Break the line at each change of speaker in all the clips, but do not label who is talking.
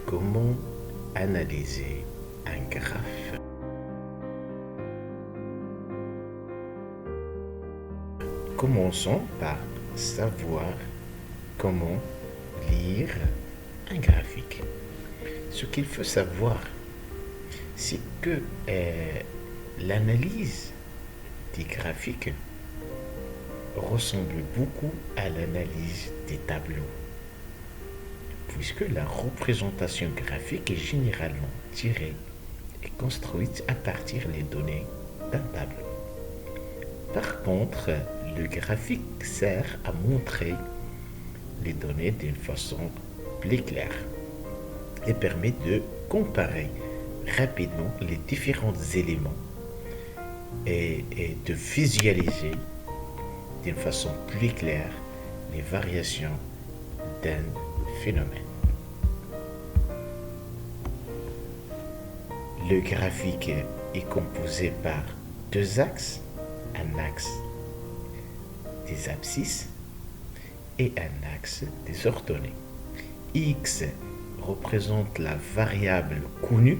Comment analyser un graphe? Commençons par savoir comment lire un graphique. Ce qu'il faut savoir, c'est que l'analyse des graphiques ressemble beaucoup à l'analyse des tableaux, puisque la représentation graphique est généralement tirée et construite à partir des données d'un tableau. Par contre, le graphique sert à montrer les données d'une façon plus claire et permet de comparer rapidement les différents éléments et de visualiser d'une façon plus claire les variations d'un phénomène. Le graphique est composé par deux axes, un axe des abscisses et un axe des ordonnées. X représente la variable connue,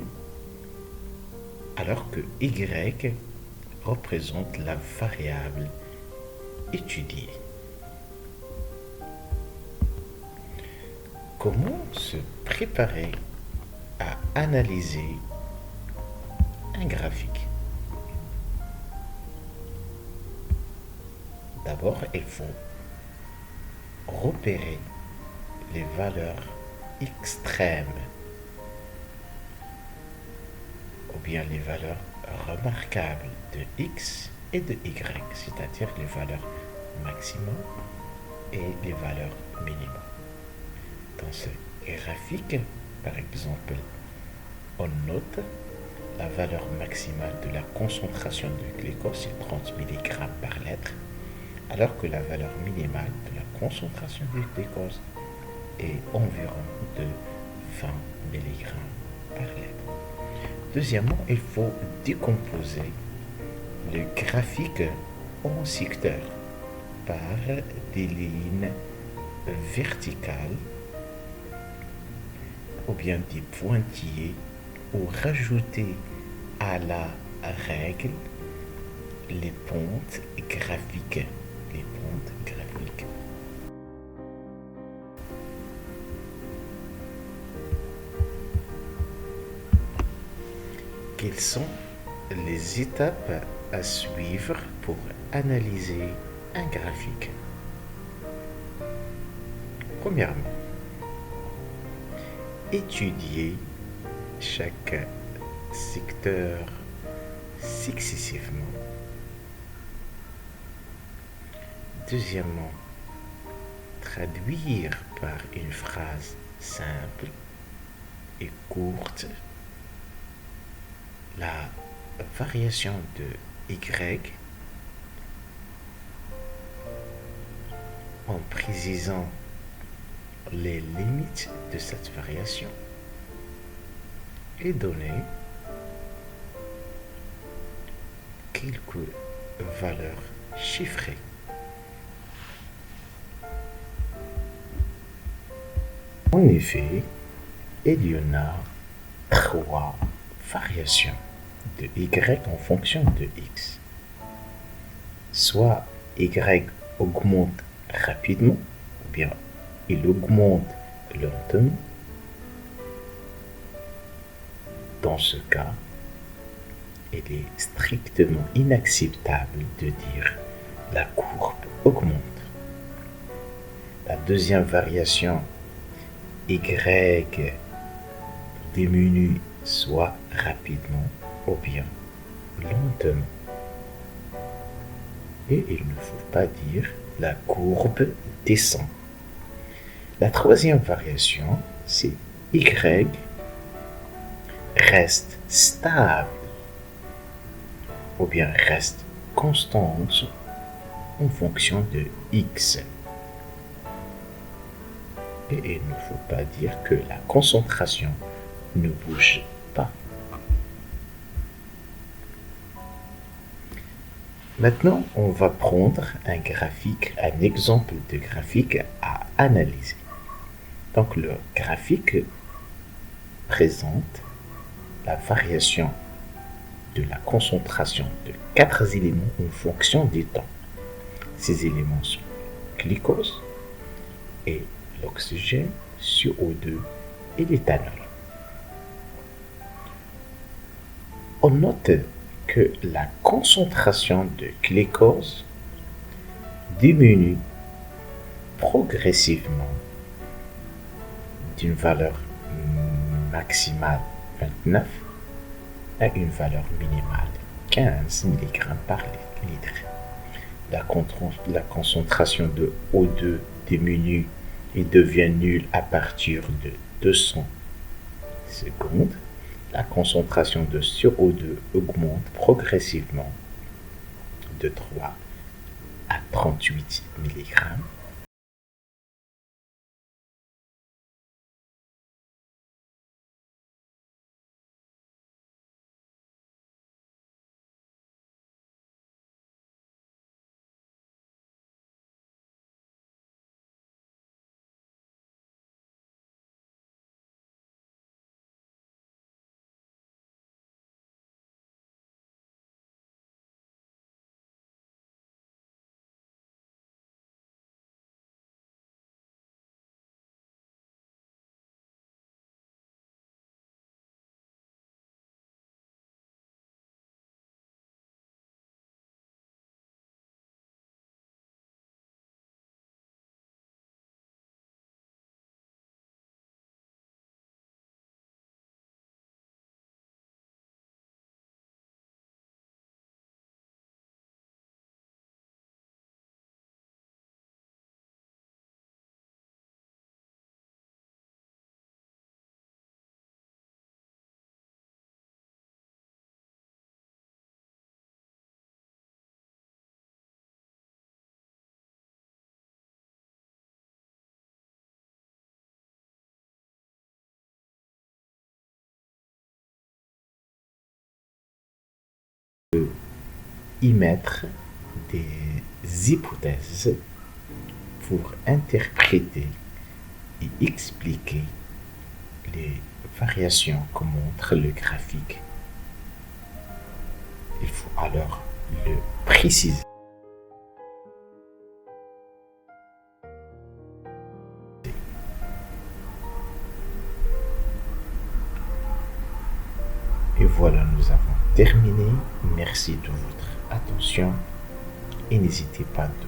alors que Y représente la variable étudiée. Comment se préparer à analyser un graphique? D'abord, il faut repérer les valeurs extrêmes ou bien les valeurs remarquables de X et de Y, c'est-à-dire les valeurs maximum et les valeurs minimum. Dans ce graphique, par exemple, on note la valeur maximale de la concentration de glucose est 30 mg par litre, alors que la valeur minimale de la concentration de glucose est environ de 20 mg par litre. Deuxièmement, il faut décomposer le graphique en secteurs par des lignes verticales ou bien des pointillés, ou rajouter à la règle les pentes graphiques. Quelles sont les étapes à suivre pour analyser un graphique? Premièrement, étudier chaque secteur successivement. Deuxièmement, traduire par une phrase simple et courte la variation de Y en précisant les limites de cette variation et donner quelques valeurs chiffrées. En effet, il y en a 3 variations de Y en fonction de X. Soit Y augmente rapidement, ou bien il augmente lentement. Dans ce cas, il est strictement inacceptable de dire la courbe augmente. La deuxième variation, Y diminue soit rapidement ou bien lentement. Et il ne faut pas dire la courbe descend. La troisième variation, c'est Y reste stable ou bien reste constante en fonction de X. Et il ne faut pas dire que la concentration ne bouge pas. Maintenant, on va prendre un graphique, un exemple de graphique à analyser. Donc le graphique présente la variation de la concentration de 4 éléments en fonction du temps. Ces éléments sont glucose et l'oxygène, CO2 et l'éthanol. On note que la concentration de glucose diminue progressivement d'une valeur maximale 29 à une valeur minimale 15 mg par litre. La concentration de O2 diminue et devient nulle à partir de 200 secondes. La concentration de CO2 augmente progressivement de 3 à 38 mg. Y mettre des hypothèses pour interpréter et expliquer les variations que montre le graphique. Il faut alors le préciser. Et voilà, nous avons terminé. Merci de votre attention et n'hésitez pas de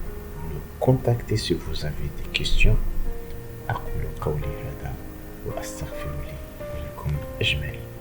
nous contacter si vous avez des questions. أقول قولي هذا وأستغفر لي ولكم أجمعين.